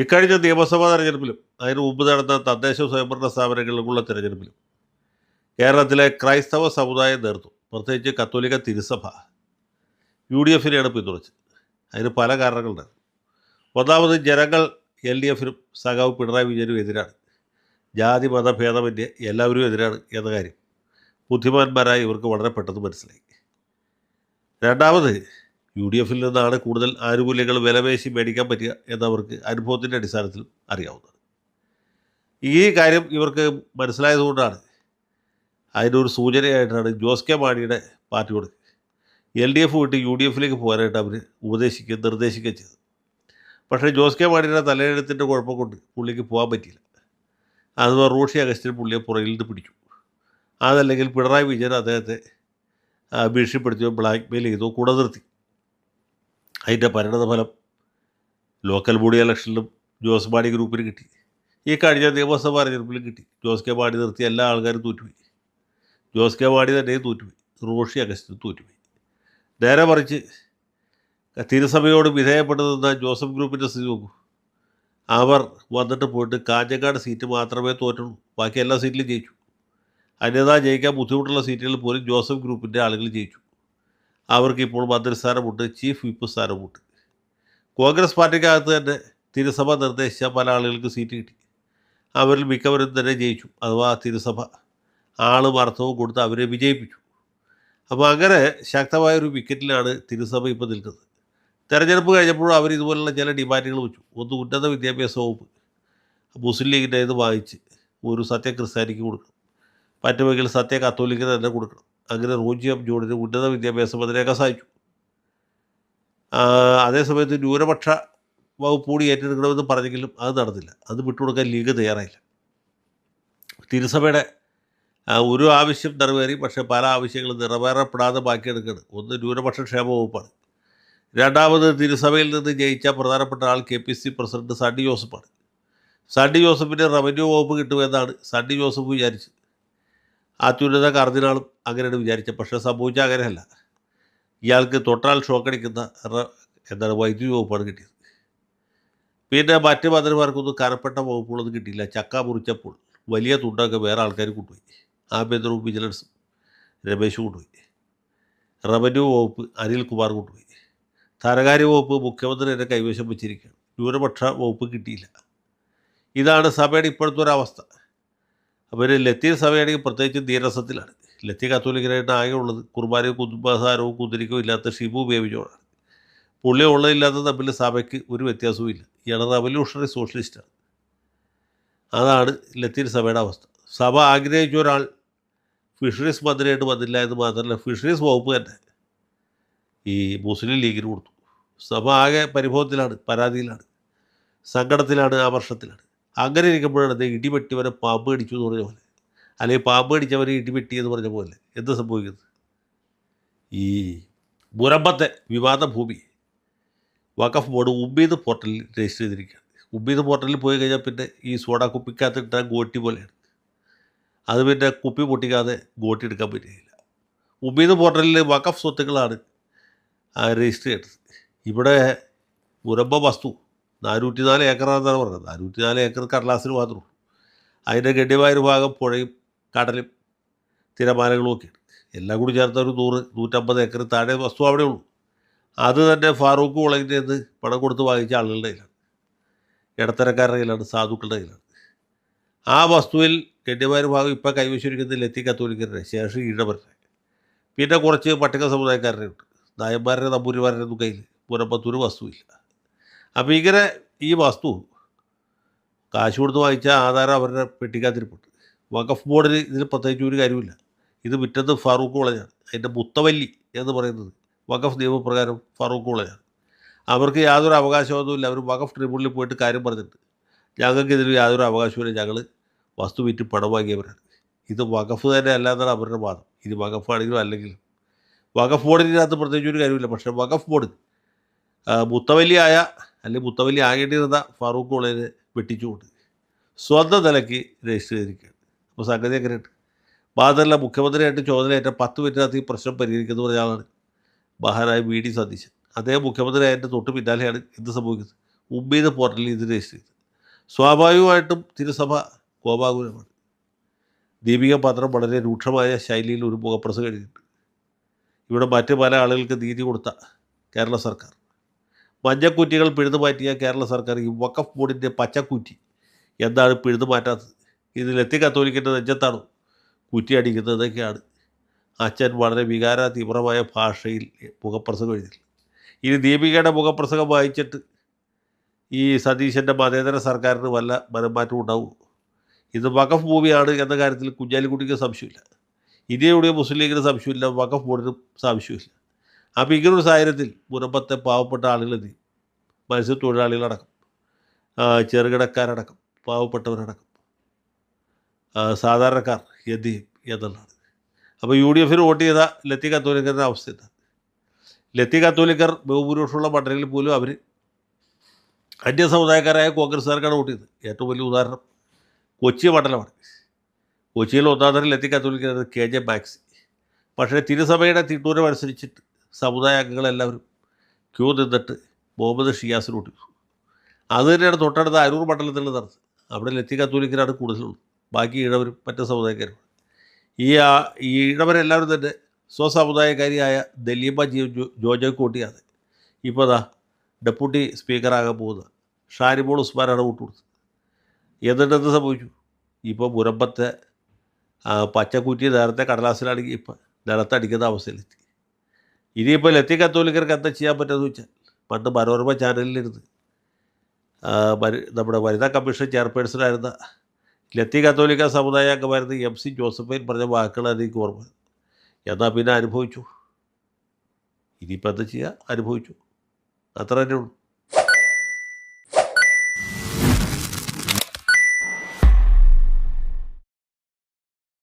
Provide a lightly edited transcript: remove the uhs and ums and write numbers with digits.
ഇക്കഴിഞ്ഞ നിയമസഭാ തെരഞ്ഞെടുപ്പിലും അതിനു മുമ്പ് നടന്ന തദ്ദേശ സ്വയംഭരണ സ്ഥാപനങ്ങളിലുള്ള തെരഞ്ഞെടുപ്പിലും കേരളത്തിലെ ക്രൈസ്തവ സമുദായം നേർത്തു, പ്രത്യേകിച്ച് കത്തോലിക്ക തിരുസഭ UDFിനെയാണ് പിന്തുണച്ചത്. അതിന് പല കാരണങ്ങളുണ്ടായിരുന്നു. ഒന്നാമത്, ജനങ്ങൾ LDFിനും സഖാവ് പിണറായി വിജയനും എതിരാണ്. ജാതി മത ഭേദമന്യേ എല്ലാവരും എതിരാണ് എന്ന കാര്യം ബുദ്ധിമാന്മാരായി ഇവർക്ക് വളരെ പെട്ടെന്ന് മനസ്സിലായി. രണ്ടാമത്, UDFിൽ നിന്നാണ് കൂടുതൽ ആനുകൂല്യങ്ങൾ വിലപേശി മേടിക്കാൻ പറ്റുക എന്നവർക്ക് അനുഭവത്തിൻ്റെ അടിസ്ഥാനത്തിൽ അറിയാവുന്നത്. ഈ കാര്യം ഇവർക്ക് മനസ്സിലായതുകൊണ്ടാണ് അതിൻ്റെ ഒരു സൂചനയായിട്ടാണ് ജോസ് കെ മാണിയുടെ പാർട്ടിയോട് LDF വിട്ട് UDFിലേക്ക് പോകാനായിട്ട് അവർ നിർദ്ദേശിക്കുകയും ചെയ്തത്. പക്ഷേ ജോസ് കെ മാണിയുടെ തലയെഴുത്തിൻ്റെ കുഴപ്പം കൊണ്ട് പുള്ളിക്ക് പോകാൻ പറ്റിയില്ല. അഥവാ റോഷി അഗസ്റ്റിൻ പുള്ളിയെ പുറകിൽ നിന്ന് പിടിച്ചു. അതല്ലെങ്കിൽ പിണറായി വിജയൻ അദ്ദേഹത്തെ ഭീഷണിപ്പെടുത്തിയോ ബ്ലാക്ക്മെയിൽ ചെയ്തോ കൂടെ നിർത്തി. അതിൻ്റെ പരിണതഫലം ലോക്കൽ ബോഡി ഇലക്ഷനിലും ജോസ് മാണി ഗ്രൂപ്പിന് കിട്ടി. ഈ കഴിഞ്ഞ നിയമസഭാ തെരഞ്ഞെടുപ്പിലും കിട്ടി. ജോസ് കെ മാണി നിർത്തിയ എല്ലാ ആൾക്കാരും തോറ്റുപോയി. ജോസ് കെ മാണി തന്നെയും തോറ്റുപോയി. റോഷി അഗസ്റ്റിനും തോറ്റുപോയി. നേരെ മറിച്ച് തിരുസഭയോട് വിധേയപ്പെട്ടു നിന്ന ജോസഫ് ഗ്രൂപ്പിൻ്റെ സ്ഥിതി നോക്കൂ. അവർ വന്നിട്ട് പോയിട്ട് കാഞ്ഞങ്ങാട് സീറ്റ് മാത്രമേ തോറ്റുള്ളൂ. ബാക്കി എല്ലാ സീറ്റിലും ജയിച്ചു. അന്യതാ ജയിക്കാൻ ബുദ്ധിമുട്ടുള്ള സീറ്റുകളിൽ പോലും ജോസഫ് ഗ്രൂപ്പിൻ്റെ ആളുകൾ ജയിച്ചു. അവർക്ക് ഇപ്പോൾ മന്ത്രിസ്ഥാനമുണ്ട്, ചീഫ് വിപ്പ് സ്ഥാനമുണ്ട്. കോൺഗ്രസ് പാർട്ടിക്കകത്ത് തന്നെ തിരുസഭ നിർദ്ദേശിച്ച പല ആളുകൾക്ക് സീറ്റ് കിട്ടി. അവരിൽ മിക്കവരും തന്നെ ജയിച്ചു. അഥവാ തിരുസഭ ആളും അർത്ഥവും കൊടുത്ത് അവരെ വിജയിപ്പിച്ചു. അപ്പോൾ അങ്ങനെ ശക്തമായൊരു വിക്കറ്റിലാണ് തിരുസഭ ഇപ്പോൾ നിൽക്കുന്നത്. തെരഞ്ഞെടുപ്പ് കഴിഞ്ഞപ്പോഴും അവർ ഇതുപോലുള്ള ചില ഡിമാൻഡുകൾ വെച്ചു. ഒന്ന്, ഉന്നത വിദ്യാഭ്യാസ വകുപ്പ് മുസ്ലിം ലീഗിൻ്റെ ഇത് വാങ്ങിച്ച് ഒരു സത്യ ക്രിസ്ത്യാനിക്ക് കൊടുക്കണം, പറ്റുമെങ്കിൽ സത്യ കത്തോലിക്കിന് തന്നെ കൊടുക്കണം. അങ്ങനെ റോജി എം ജോണിന് ഉന്നത വിദ്യാഭ്യാസ മന്ത്രിയൊക്കെ സഹായിച്ചു. അതേസമയത്ത് ന്യൂനപക്ഷ വകുപ്പ് കൂടി ഏറ്റെടുക്കണമെന്ന് പറഞ്ഞെങ്കിലും അത് നടന്നില്ല. അത് വിട്ടുകൊടുക്കാൻ ലീഗ് തയ്യാറായില്ല. തിരുസഭയുടെ ഒരു ആവശ്യം നിറവേറി, പക്ഷേ പല ആവശ്യങ്ങളും നിറവേറപ്പെടാതെ ബാക്കിയെടുക്കുകയാണ്. ഒന്ന്, ന്യൂനപക്ഷ ക്ഷേമ വകുപ്പാണ്. രണ്ടാമത്, തിരുസഭയിൽ നിന്ന് ജയിച്ച പ്രധാനപ്പെട്ട ആൾ KPC പ്രസിഡന്റ് സണ്ണി ജോസഫാണ്. സണ്ണി ജോസഫിന് റവന്യൂ വകുപ്പ് കിട്ടുമെന്നാണ് സണ്ണി ജോസഫ് വിചാരിച്ചത്. അത്യുന്നത കർദിനാളും അങ്ങനെയാണ് വിചാരിച്ചത്. പക്ഷേ സംഭവിച്ചാൽ അങ്ങനെയല്ല. ഇയാൾക്ക് തൊട്ടാൽ ഷോക്കടിക്കുന്ന വൈദ്യുതി വകുപ്പാണ് കിട്ടിയത്. പിന്നെ മറ്റ് മന്ത്രിമാർക്കൊന്നും കനപ്പെട്ട വകുപ്പുകളൊന്നും കിട്ടിയില്ല. ചക്ക മുറിച്ചപ്പോൾ വലിയ തുണ്ടൊക്കെ വേറെ ആൾക്കാർ കൊണ്ടുപോയി. ആഭ്യന്തരവും വിജിലൻസും രമേശ് കൊണ്ടുപോയി. റവന്യൂ വകുപ്പ് അനിൽകുമാർ കൊണ്ടുപോയി. ധനകാര്യ വകുപ്പ് മുഖ്യമന്ത്രി തന്നെ കൈവശം വെച്ചിരിക്കുകയാണ്. ന്യൂനപക്ഷ വകുപ്പ് കിട്ടിയില്ല. ഇതാണ് സഭയുടെ ഇപ്പോഴത്തെ ഒരവസ്ഥ. അപ്പോൾ ലത്തീൻ സഭയാണെങ്കിൽ പ്രത്യേകിച്ച് നീരസത്തിലാണ്. ലത്തീൻ കത്തോലിക്കനായിട്ട് ആകെ ഉള്ളത് കുർബാനയും കുടുംബസാരവും കുതിരിക്കവും ഇല്ലാത്ത ഷിബു ബേബിജോണാണ്. പുള്ളി ഉള്ളതില്ലാത്ത തമ്മിൽ സഭയ്ക്ക് ഒരു വ്യത്യാസവും ഇല്ല. ഇയാൾ റവല്യൂഷണറി സോഷ്യലിസ്റ്റാണ്. അതാണ് ലത്തീൻ സഭയുടെ അവസ്ഥ. സഭ ആഗ്രഹിച്ച ഒരാൾ ഫിഷറീസ് മന്ത്രിയായിട്ട് വന്നില്ല എന്ന് മാത്രമല്ല, ഫിഷറീസ് വകുപ്പ് തന്നെ ഈ മുസ്ലിം ലീഗിന് കൊടുത്തു. സഭ ആകെ പരിഭവത്തിലാണ്, പരാതിയിലാണ്, സങ്കടത്തിലാണ്, ആമർഷത്തിലാണ്. അങ്ങനെ ഇരിക്കുമ്പോഴാണ് ഇടിവെട്ടിവരെ പാമ്പ് കടിച്ചു എന്ന് പറഞ്ഞ പോലെ, അല്ലെങ്കിൽ പാമ്പ് കടിച്ചവരെ ഇടിവെട്ടി എന്ന് പറഞ്ഞ പോലെ എന്ത് സംഭവിക്കുന്നത്? ഈ മുരമ്പത്തെ വിവാദ ഭൂമി വഖഫ് ബോർഡ് ഉമ്മീദ് പോർട്ടലിൽ രജിസ്റ്റർ ചെയ്തിരിക്കുകയാണ്. ഉമ്മീദ് പോർട്ടലിൽ പോയി കഴിഞ്ഞാൽ പിന്നെ ഈ സോഡ കുപ്പിക്കകത്ത് ഇട്ടാൽ ഗോട്ടി പോലെയാണ്. അത് പിന്നെ കുപ്പി പൊട്ടിക്കാതെ ഗോട്ടി എടുക്കാൻ പറ്റുകയില്ല. ഉമ്മീദ് പോർട്ടലിൽ വഖഫ് സ്വത്തുക്കളാണ് രജിസ്റ്റർ ചെയ്തത്. ഇവിടെ മുരമ്പ വസ്തു 404 ഏക്കറാണെന്നാണ് പറഞ്ഞത്. 404 ഏക്കർ കടലാസിന് മാത്രമേ ഉള്ളൂ. അതിൻ്റെ ഗണ്യമായൊരു ഭാഗം പുഴയും കടലും തിരമാലകളും ഒക്കെയാണ്. എല്ലാം കൂടി ചേർത്ത ഒരു 100-150 ഏക്കർ താഴെ വസ്തു അവിടെ ഉള്ളൂ. അത് തന്നെ ഫാറൂഖ് കോളേജിൻ്റെ നിന്ന് പണം കൊടുത്ത് വാങ്ങിച്ച ആളുകളുടെ കയ്യിലാണ്, ഇടത്തരക്കാരുടെ കയ്യിലാണ്, സാധുക്കളുടെ കയ്യിലാണ്. ആ വസ്തുവിൽ ഗണ്യമായൊരു ഭാഗം ഇപ്പോൾ കൈവശിരിക്കുന്നത് ലത്തീൻ കത്തോലിക്കരുടെ, ശേഷം ഈഴവരുടെ, പിന്നെ കുറച്ച് പട്ടിക സമുദായക്കാരുടെ ഉണ്ട്. നായന്മാരുടെ നമ്പൂരിമാരുടെ ഒന്നും കയ്യിൽ മുരമ്പത്തൊരു വസ്തുവില്ല. അപ്പോൾ ഇങ്ങനെ ഈ വസ്തു കാശ് കൊടുത്ത് വാങ്ങിച്ച ആധാരം അവരുടെ പെട്ടിക്കാത്തിരിപ്പുണ്ട്. വഖഫ് ബോർഡിന് ഇതിന് പ്രത്യേകിച്ച് ഒരു കാര്യമില്ല. ഇത് വിറ്റത് ഫാറൂഖ് കോളേജാണ്. അതിൻ്റെ മുത്തവല്ലി എന്ന് പറയുന്നത് വഖഫ് നിയമപ്രകാരം ഫാറൂഖ് കോളേജാണ്. അവർക്ക് യാതൊരു അവകാശമൊന്നുമില്ല. അവർ വഖഫ് ട്രിബ്യൂണലിൽ പോയിട്ട് കാര്യം പറഞ്ഞിട്ട് ഞങ്ങൾക്ക് ഇതിന് യാതൊരു അവകാശമില്ല, ഞങ്ങൾ വസ്തു വിറ്റ് പണം വാങ്ങിയവരാണ്. ഇത് വഖഫ് തന്നെ അല്ലാന്നാണ് അവരുടെ വാദം. ഇത് വഖഫ് ആണെങ്കിലും അല്ലെങ്കിലും വഖഫ് ബോർഡിനകത്ത് പ്രത്യേകിച്ച് ഒരു കാര്യമില്ല. പക്ഷേ വഖഫ് ബോർഡ് മുത്തവല്ലിയായ അല്ലെങ്കിൽ മുത്തവല്ലി ആകേണ്ടിയിരുന്ന ഫാറൂഖ് കോളേജിനെ വെട്ടിച്ചുകൊണ്ട് സ്വന്തം നിലയ്ക്ക് രജിസ്റ്റർ ചെയ്തിരിക്കുകയാണ്. അപ്പോൾ സംഗതി എങ്ങനെയുണ്ട്? മാത്രമല്ല, മുഖ്യമന്ത്രിയായിട്ട് ചുമതലയേറ്റ 10 മിനിറ്റിനകത്ത് ഈ പ്രശ്നം പരിഹരിക്കുന്ന പറഞ്ഞ ആളാണ് മഹാനായ VD സതീശൻ. അദ്ദേഹം മുഖ്യമന്ത്രി ആയതിൻ്റെ തൊട്ട് പിന്നാലെയാണ് എന്ത് സംഭവിക്കുന്നത്? ഉമ്മീദ് പോർട്ടലിൽ ഇത് രജിസ്റ്റർ ചെയ്ത്. സ്വാഭാവികമായിട്ടും തിരുസഭ കോപാകുലമാണ്. ദീപിക പത്രം വളരെ രൂക്ഷമായ ശൈലിയിൽ ഒരു മുഖപ്രസംഗം എഴുതിയിട്ടുണ്ട്. ഇവിടെ മറ്റ് പല ആളുകൾക്ക് നീതി കൊടുത്ത കേരള സർക്കാർ, മഞ്ഞക്കുറ്റികൾ പിഴുതു മാറ്റിയ കേരള സർക്കാർ ഈ വഖഫ് ബോർഡിൻ്റെ പച്ചക്കുറ്റി എന്താണ് പിഴുതു മാറ്റാത്തത്? ഇത് ലത്തി കത്തോലിക്കൻ്റെ നെഞ്ചത്താണ് കുറ്റി അടിക്കുന്നതൊക്കെയാണ് അച്ഛൻ വളരെ വികാര തീവ്രമായ ഭാഷയിൽ മുഖപ്രസംഗം എഴുതിയില്ല. ഇനി ദീപികയുടെ മുഖപ്രസംഗം വായിച്ചിട്ട് ഈ സതീശൻ്റെ മതേതര സർക്കാരിന് വല്ല മനംമാറ്റം ഉണ്ടാവും. ഇത് വഖഫ് ഭൂമിയാണ് എന്ന കാര്യത്തിൽ കുഞ്ഞാലിക്കുട്ടിക്ക് സംശയമില്ല, ഇന്ത്യയുടെ മുസ്ലിം ലീഗിന് സംശയമില്ല, വഖഫ് ബോർഡിനും സംശയമില്ല. അപ്പോൾ ഇങ്ങനൊരു സാഹചര്യത്തിൽ മുനമ്പത്തെ പാവപ്പെട്ട ആളുകൾ എന്ത് ചെയ്യും? മത്സ്യത്തൊഴിലാളികളടക്കം, ചെറുകിടക്കാരടക്കം, പാവപ്പെട്ടവരടക്കം, സാധാരണക്കാർ എന്ത് ചെയ്യും എന്നുള്ളതാണ്. അപ്പോൾ UDFന് വോട്ട് ചെയ്ത ലത്തി കത്തോലിക്കരുടെ അവസ്ഥ എന്താണ്? ലത്തി കത്തോലിക്കർ ബഹുഭൂരിപക്ഷമുള്ള മണ്ഡലങ്ങളിൽ പോലും അവർ അന്യസമുദായക്കാരായ കോൺഗ്രസ്സുകാർക്കാണ് വോട്ട് ചെയ്തത്. ഏറ്റവും വലിയ ഉദാഹരണം കൊച്ചി മണ്ഡലമാണ്. കൊച്ചിയിൽ ഒന്നാം തരം ലത്തി കത്തോലിക്കർ KJ മാക്സി. പക്ഷേ തിരുസഭയുടെ തിട്ടൂരം അനുസരിച്ചിട്ട് സമുദായ അംഗങ്ങളെല്ലാവരും ക്യൂ നിന്നിട്ട് മുഹമ്മദ് ഷിയാസിന് വോട്ട് ചെയ്തു. അത് തന്നെയാണ് തൊട്ടടുത്ത അരൂർ മണ്ഡലത്തിൽ നടന്നത്. അവിടെ ലത്തി കത്തോലിക്കരാണ് കൂടുതലുള്ളത്, ബാക്കി ഈഴവരും മറ്റ് സമുദായക്കാരും. ഈ ഈഴവരെല്ലാവരും തന്നെ സ്വസമുദായക്കാരിയായ ദലീമ ജോജോയ്ക്ക് വോട്ട് ചെയ്യാതെ ഇപ്പോൾ അതാ ഡെപ്യൂട്ടി സ്പീക്കറാകാൻ പോകുന്ന ഷാനിമോൾ ഉസ്മാനാണ് വോട്ട് കൊടുത്തത്. എന്നിട്ടെന്ത് സംഭവിച്ചു? ഇപ്പോൾ മുനമ്പത്തെ പച്ചക്കുറ്റി നേരത്തെ കടലാസിലാണെങ്കിൽ ഇപ്പോൾ നിലത്തടിക്കുന്ന അവസ്ഥയിലെത്തി. ഇനിയിപ്പോൾ ലത്തി കത്തോലിക്കർക്ക് എന്താ ചെയ്യാൻ പറ്റുമെന്ന് വെച്ചാൽ, പണ്ട് മനോരമ ചാനലിലിരുന്ന് നമ്മുടെ വനിതാ കമ്മീഷൻ ചെയർപേഴ്സണായിരുന്ന ലത്തി കത്തോലിക്ക സമുദായ അംഗമായിരുന്ന MC ജോസഫൈൻ പറഞ്ഞ വാക്കുകളാണ് എനിക്ക് ഓർമ്മ. എന്നാൽ പിന്നെ അനുഭവിച്ചു. ഇനിയിപ്പോൾ എന്താ ചെയ്യുക? അനുഭവിച്ചു, അത്ര തന്നെ ഉള്ളൂ.